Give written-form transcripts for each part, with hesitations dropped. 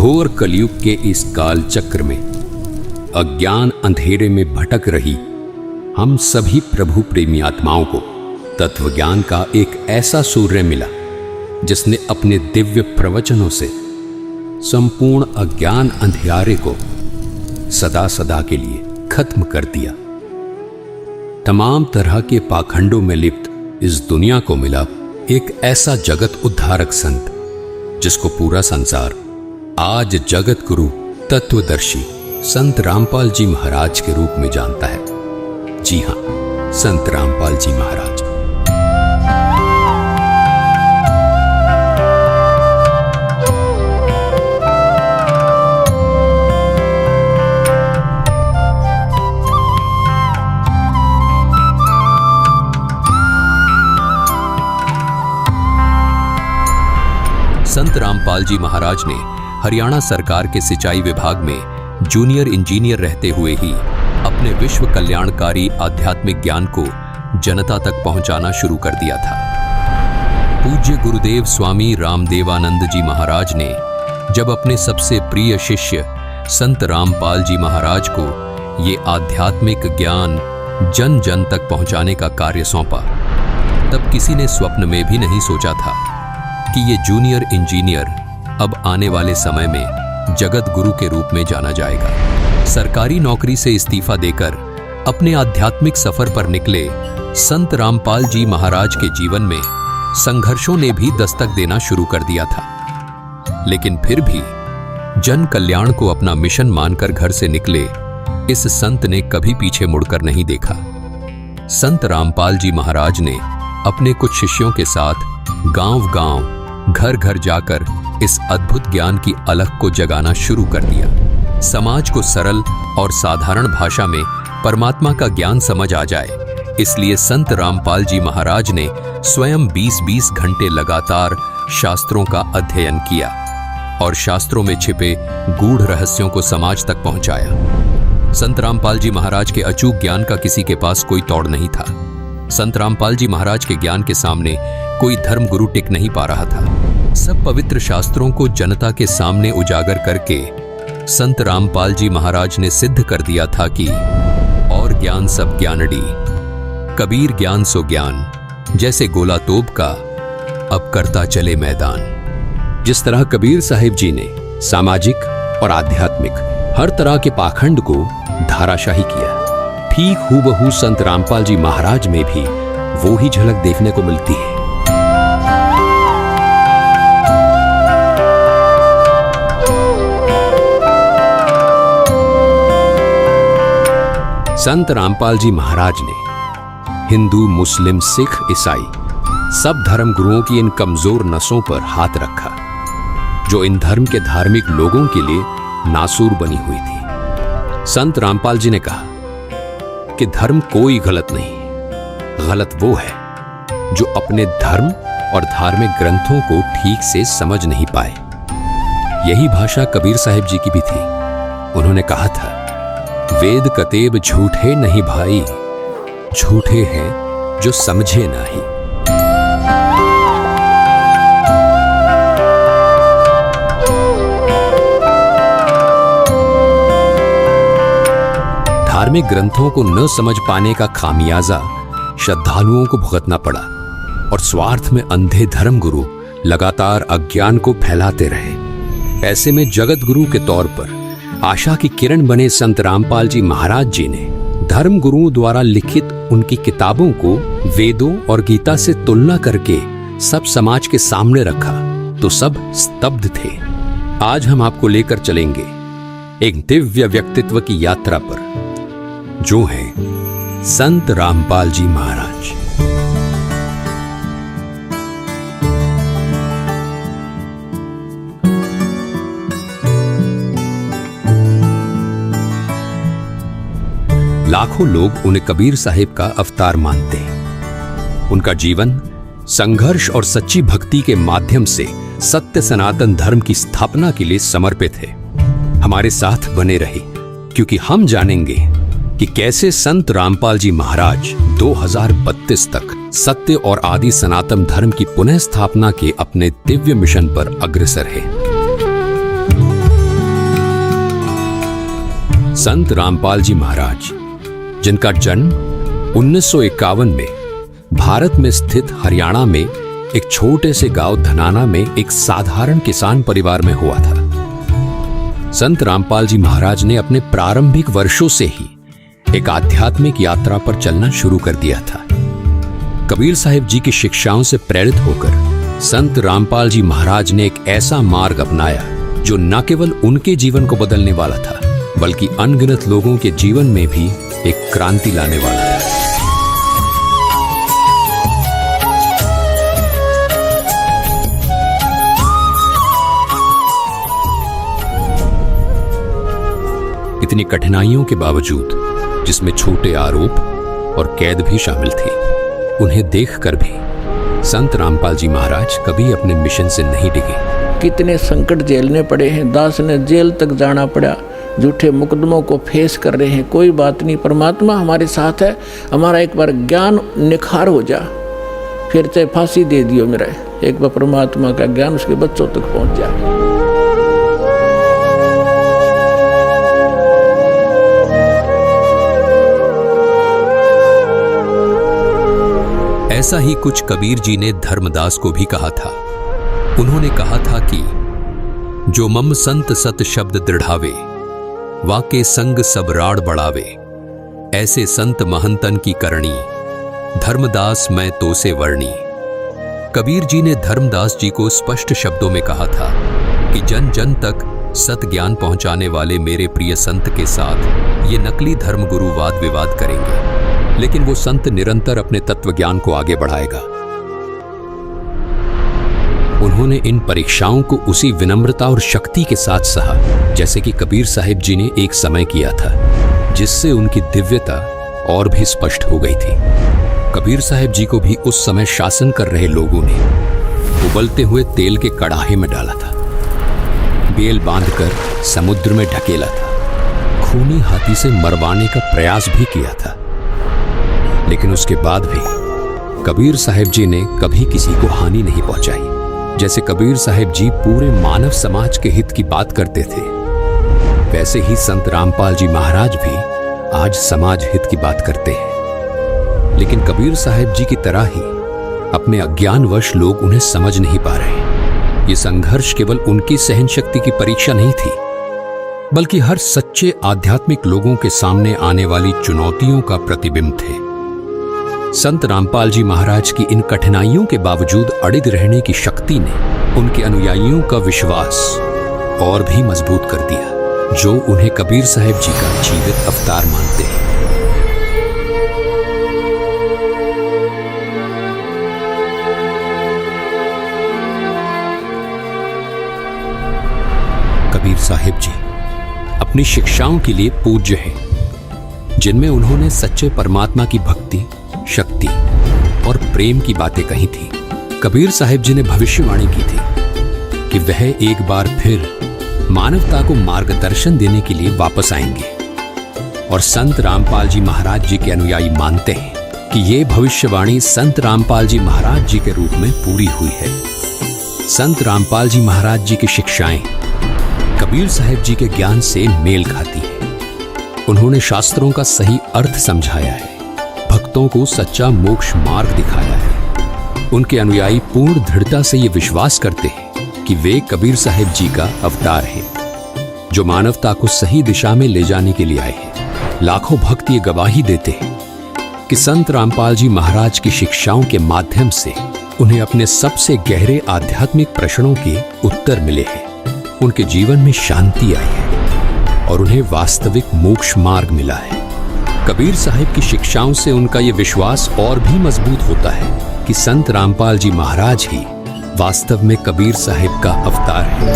घोर कलयुग के इस काल चक्र में अज्ञान अंधेरे में भटक रही हम सभी प्रभु प्रेमी आत्माओं को तत्व ज्ञान का एक ऐसा सूर्य मिला जिसने अपने दिव्य प्रवचनों से संपूर्ण अज्ञान अंधियारे को सदा सदा के लिए खत्म कर दिया। तमाम तरह के पाखंडों में लिप्त इस दुनिया को मिला एक ऐसा जगत उद्धारक संत जिसको पूरा संसार आज जगत गुरु तत्वदर्शी संत रामपाल जी महाराज के रूप में जानता है। जी हां, संत रामपाल जी महाराज। संत रामपाल जी महाराज ने हरियाणा सरकार के सिंचाई विभाग में जूनियर इंजीनियर रहते हुए ही अपने विश्व कल्याणकारी आध्यात्मिक ज्ञान को जनता तक पहुंचाना शुरू कर दिया था। पूज्य गुरुदेव स्वामी रामदेवानंद जी महाराज ने जब अपने सबसे प्रिय शिष्य संत रामपाल जी महाराज को ये आध्यात्मिक ज्ञान जन जन तक पहुंचाने का कार्य सौंपा, तब किसी ने स्वप्न में भी नहीं सोचा था कि ये जूनियर इंजीनियर अब आने वाले समय में जगत गुरु के रूप में जाना जाएगा। सरकारी नौकरी से इस्तीफा देकर अपने आध्यात्मिक सफर पर निकले संत रामपाल जी महाराज के जीवन में संघर्षों ने भी दस्तक देना शुरू कर दिया था, लेकिन फिर भी जन कल्याण को अपना मिशन मानकर घर से निकले इस संत ने कभी पीछे मुड़कर नहीं देखा। संत रामपाल जी महाराज ने अपने कुछ शिष्यों के साथ गांव-गांव, घर-घर जाकर इस अद्भुत ज्ञान की अलख को जगाना शुरू कर दिया। समाज को सरल और साधारण भाषा में परमात्मा का ज्ञान समझ आ जाए, इसलिए संत रामपाल जी महाराज ने स्वयं 20-20 घंटे लगातार शास्त्रों का अध्ययन किया और शास्त्रों में छिपे गूढ़ रहस्यों को समाज तक पहुंचाया। संत रामपाल जी महाराज के अचूक ज्ञान का किसी के पास कोई तोड़ नहीं था। संत रामपाल जी महाराज के ज्ञान के सामने कोई धर्म गुरु टिक नहीं पा रहा था। सब पवित्र शास्त्रों को जनता के सामने उजागर करके संत रामपाल जी महाराज ने सिद्ध कर दिया था कि और ज्ञान सब ज्ञानड़ी, कबीर ज्ञान सो ज्ञान, जैसे गोला तोप का अब करता चले मैदान। जिस तरह कबीर साहिब जी ने सामाजिक और आध्यात्मिक हर तरह के पाखंड को धाराशाही किया, ठीक हूबहू संत रामपाल जी महाराज में भी वो ही झलक देखने को मिलती है। संत रामपाल जी महाराज ने हिंदू, मुस्लिम, सिख, ईसाई सब धर्म गुरुओं की इन कमजोर नसों पर हाथ रखा जो इन धर्म के धार्मिक लोगों के लिए नासूर बनी हुई थी। संत रामपाल जी ने कहा कि धर्म कोई गलत नहीं, गलत वो है जो अपने धर्म और धार्मिक ग्रंथों को ठीक से समझ नहीं पाए। यही भाषा कबीर साहिब जी की भी थी। उन्होंने कहा था, वेद कतेब झूठे नहीं भाई, झूठे हैं जो समझे नहीं। धार्मिक ग्रंथों को न समझ पाने का खामियाजा श्रद्धालुओं को भुगतना पड़ा और स्वार्थ में अंधे धर्म गुरु लगातार अज्ञान को फैलाते रहे। ऐसे में जगत गुरु के तौर पर आशा की किरण बने संत रामपाल जी महाराज जी ने धर्म गुरुओं द्वारा लिखित उनकी किताबों को वेदों और गीता से तुलना करके सब समाज के सामने रखा तो सब स्तब्ध थे। आज हम आपको लेकर चलेंगे एक दिव्य व्यक्तित्व की यात्रा पर जो है संत रामपाल जी महाराज। लाखों लोग उन्हें कबीर साहिब का अवतार मानते हैं। उनका जीवन संघर्ष और सच्ची भक्ति के माध्यम से सत्य सनातन धर्म की स्थापना के लिए समर्पित है। हमारे साथ बने रहे क्योंकि हम जानेंगे कि कैसे संत रामपाल जी महाराज 2032 तक सत्य और आदि सनातन धर्म की पुनः स्थापना के अपने दिव्य मिशन पर अग्रसर है। संत रामपाल जी महाराज, जिनका जन्म 1951 में भारत में स्थित हरियाणा में एक छोटे से गांव धनाना में एक साधारण किसान परिवार में हुआ था। संत रामपाल जी महाराज ने अपने प्रारंभिक वर्षों से ही एक आध्यात्मिक यात्रा पर चलना शुरू कर दिया था। कबीर साहिब जी की शिक्षाओं से प्रेरित होकर संत रामपाल जी महाराज ने एक ऐसा मार्ग अपनाया जो न केवल उनके जीवन को बदलने वाला था, बल्कि अनगिनत लोगों के जीवन में भी एक क्रांति लाने वाला था। इतनी कठिनाइयों के बावजूद, जिसमें छोटे आरोप और कैद भी शामिल थी, उन्हें देखकर भी संत रामपाल जी महाराज कभी अपने मिशन से नहीं डिगे। कितने संकट झेलने पड़े हैं, दास ने जेल तक जाना पड़ा, झूठे मुकदमों को फेस कर रहे हैं, कोई बात नहीं, परमात्मा हमारे साथ है। हमारा एक बार ज्ञान निखार हो जा, फिर चाहे फांसी दे दियो मेरा, एक बार परमात्मा का ज्ञान उसके बच्चों तक पहुंच जाए। ऐसा ही कुछ कबीर जी ने धर्मदास को भी कहा था। उन्होंने कहा था कि जो मम संत सत शब्द दृढ़ावे, वाके संग सब राड़ बढ़ावे, ऐसे संत महंतन की करणी, धर्मदास मैं तो से वर्णी। कबीर जी ने धर्मदास जी को स्पष्ट शब्दों में कहा था कि जन जन तक सत ज्ञान पहुंचाने वाले मेरे प्रिय संत के साथ ये नकली धर्मगुरु वाद विवाद करेंगे, लेकिन वो संत निरंतर अपने तत्व ज्ञान को आगे बढ़ाएगा। उन्होंने इन परीक्षाओं को उसी विनम्रता और शक्ति के साथ सहा जैसे कि कबीर साहिब जी ने एक समय किया था, जिससे उनकी दिव्यता और भी स्पष्ट हो गई थी। कबीर साहिब जी को भी उस समय शासन कर रहे लोगों ने उबलते हुए तेल के कड़ाहे में डाला था, बेल बांधकर समुद्र में ढकेला था, खूनी हाथी से मरवाने का प्रयास भी किया था। लेकिन उसके बाद भी कबीर साहिब जी ने कभी किसी को हानि नहीं पहुंचाई। जैसे कबीर साहिब जी पूरे मानव समाज के हित की बात करते थे, वैसे ही संत रामपाल जी महाराज भी आज समाज हित की बात करते हैं। लेकिन कबीर साहिब जी की तरह ही अपने अज्ञानवश लोग उन्हें समझ नहीं पा रहे। ये संघर्ष केवल उनकी सहन शक्ति की परीक्षा नहीं थी, बल्कि हर सच्चे आध्यात्मिक लोगों के सामने आने वाली चुनौतियों का प्रतिबिंब थे। संत रामपाल जी महाराज की इन कठिनाइयों के बावजूद अड़िग रहने की शक्ति ने उनके अनुयायियों का विश्वास और भी मजबूत कर दिया, जो उन्हें कबीर साहिब जी का जीवित अवतार मानते हैं। कबीर साहिब जी अपनी शिक्षाओं के लिए पूज्य हैं, जिनमें उन्होंने सच्चे परमात्मा की भक्ति, शक्ति और प्रेम की बातें कही थी। कबीर साहिब जी ने भविष्यवाणी की थी कि वह एक बार फिर मानवता को मार्गदर्शन देने के लिए वापस आएंगे, और संत रामपाल जी महाराज जी के अनुयायी मानते हैं कि ये भविष्यवाणी संत रामपाल जी महाराज जी के रूप में पूरी हुई है। संत रामपाल जी महाराज जी की शिक्षाएं कबीर साहिब जी के ज्ञान से मेल खाती है। उन्होंने शास्त्रों का सही अर्थ समझाया है, भक्तों को सच्चा मोक्ष मार्ग दिखाया है। उनके अनुयायी पूर्ण दृढ़ता से ये विश्वास करते हैं कि वे कबीर साहिब जी का अवतार है, जो मानवता को सही दिशा में ले जाने के लिए आए हैं। लाखों भक्त ये गवाही देते हैं कि संत रामपाल जी महाराज की शिक्षाओं के माध्यम से उन्हें अपने सबसे गहरे आध्यात्मिक प्रश्नों के उत्तर मिले हैं। उनके जीवन में शांति आई है और उन्हें वास्तविक मोक्ष मार्ग मिला है। कबीर साहिब की शिक्षाओं से उनका यह विश्वास और भी मजबूत होता है कि संत रामपाल जी महाराज ही वास्तव में कबीर साहिब का अवतार है।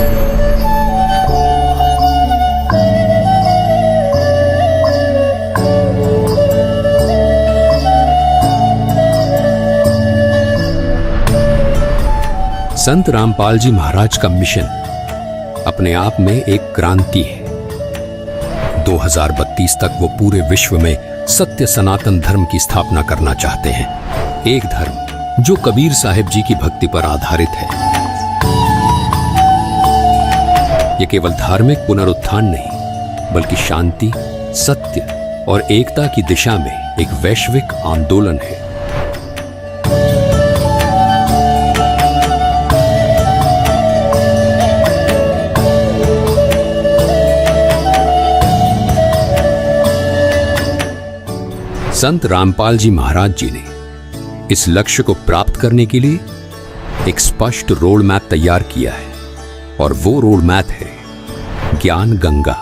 संत रामपाल जी महाराज का मिशन अपने आप में एक क्रांति है। 2032 तक वो पूरे विश्व में सत्य सनातन धर्म की स्थापना करना चाहते हैं, एक धर्म जो कबीर साहिब जी की भक्ति पर आधारित है। ये केवल धार्मिक पुनरुत्थान नहीं, बल्कि शांति, सत्य और एकता की दिशा में एक वैश्विक आंदोलन है। संत रामपाल जी महाराज जी ने इस लक्ष्य को प्राप्त करने के लिए एक स्पष्ट रोड मैप तैयार किया है, और वो रोड मैप है ज्ञान गंगा,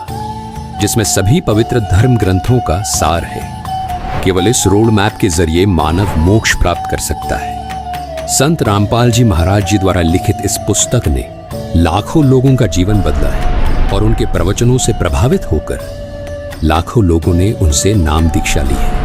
जिसमें सभी पवित्र धर्म ग्रंथों का सार है। केवल इस रोड मैप के जरिए मानव मोक्ष प्राप्त कर सकता है। संत रामपाल जी महाराज जी द्वारा लिखित इस पुस्तक ने लाखों लोगों का जीवन बदला है, और उनके प्रवचनों से प्रभावित होकर लाखों लोगों ने उनसे नाम दीक्षा ली है।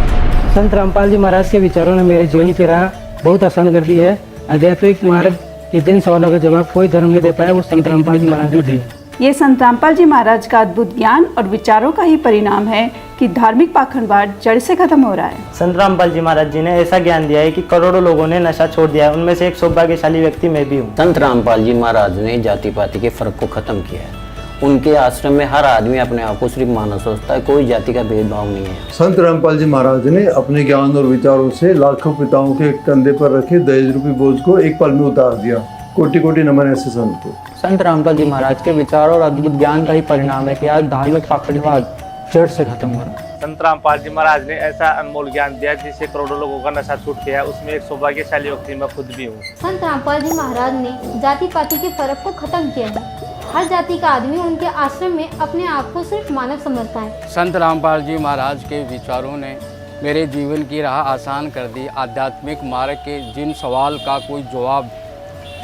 संत रामपाल जी महाराज के विचारों ने मेरे जीवन की राह बहुत आसान कर दी है। आध्यात्मिक मार्ग के जिन सवालों का जवाब कोई धर्म नहीं दे पाया, वो संत रामपाल जी महाराज ने दिए। ये संत रामपाल जी महाराज का अद्भुत ज्ञान और विचारों का ही परिणाम है कि धार्मिक पाखंडवाद जड़ से खत्म हो रहा है। संत रामपाल जी महाराज जी ने ऐसा ज्ञान दिया है कि करोड़ों लोगों ने नशा छोड़ दिया है। उनमें से एक सौभाग्यशाली व्यक्ति मैं भी हूँ। संत रामपाल जी महाराज ने जाति पाति के फर्क को खत्म किया है। उनके आश्रम में हर आदमी अपने आप को सिर्फ मानव सोचता है, कोई जाति का भेदभाव नहीं है। संत रामपाल जी महाराज ने अपने ज्ञान और विचारों से लाखों पिताओं के कंधे पर रखे दहेज रूपी बोझ को एक पल में उतार दिया। कोटि कोटि नमन ऐसे संत को। संत रामपाल जी महाराज के विचारों और अद्भुत ज्ञान का ही परिणाम है कि आज धार्मिक पाखंडवाद जड़ से खत्म हो रहा है। संत रामपाल जी महाराज ने ऐसा अनमोल ज्ञान दिया जिससे करोड़ों लोगों का नशा छूट गया है। उसमें एक सौभाग्यशाली व्यक्ति मैं खुद भी हूँ। संत रामपाल जी महाराज ने जाति पाति के फर्क को खत्म किया है। हर जाति का आदमी उनके आश्रम में अपने आप को सिर्फ मानव समझता है। संत रामपाल जी महाराज के विचारों ने मेरे जीवन की राह आसान कर दी। आध्यात्मिक मार्ग के जिन सवाल का कोई जवाब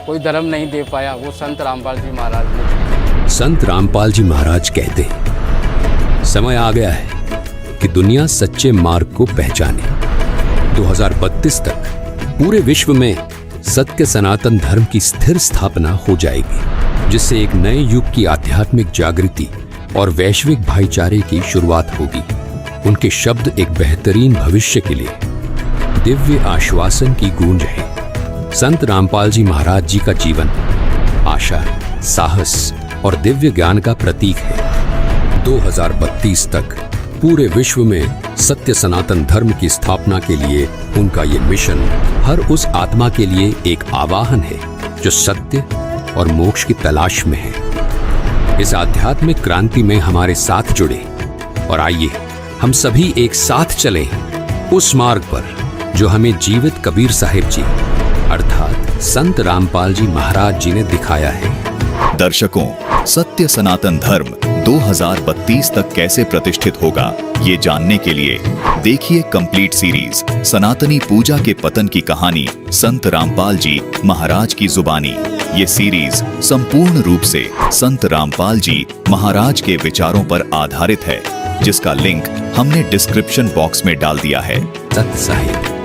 कोई धर्म नहीं दे पाया, वो संत रामपाल जी महाराज ने। संत रामपाल जी महाराज कहते हैं, समय आ गया है कि दुनिया सच्चे मार्ग को पहचाने। 2032 तक पूरे विश्व में सत्य सनातन धर्म की स्थिर स्थापना हो जाएगी, जिससे एक नए युग की आध्यात्मिक जागृति और वैश्विक भाईचारे की शुरुआत होगी। उनके शब्द एक बेहतरीन भविष्य के लिए दिव्य आश्वासन की गूंज है। संत रामपाल जी महाराज जी का जीवन आशा, साहस और दिव्य ज्ञान का प्रतीक है। 2032 तक पूरे विश्व में सत्य सनातन धर्म की स्थापना के लिए उनका ये मिशन हर उस आत्मा के लिए एक आवाहन है जो सत्य और मोक्ष की तलाश में है। इस आध्यात्मिक क्रांति में हमारे साथ जुड़े और आइए हम सभी एक साथ चलें उस मार्ग पर जो हमें जीवित कबीर साहिब जी अर्थात संत रामपाल जी महाराज जी ने दिखाया है। दर्शकों, सत्य सनातन धर्म 2032 तक कैसे प्रतिष्ठित होगा, ये जानने के लिए देखिए कंप्लीट सीरीज सनातनी पूजा के पतन की कहानी संत रामपाल जी महाराज की जुबानी। ये सीरीज संपूर्ण रूप से संत रामपाल जी महाराज के विचारों पर आधारित है, जिसका लिंक हमने डिस्क्रिप्शन बॉक्स में डाल दिया है। सत्य साहिब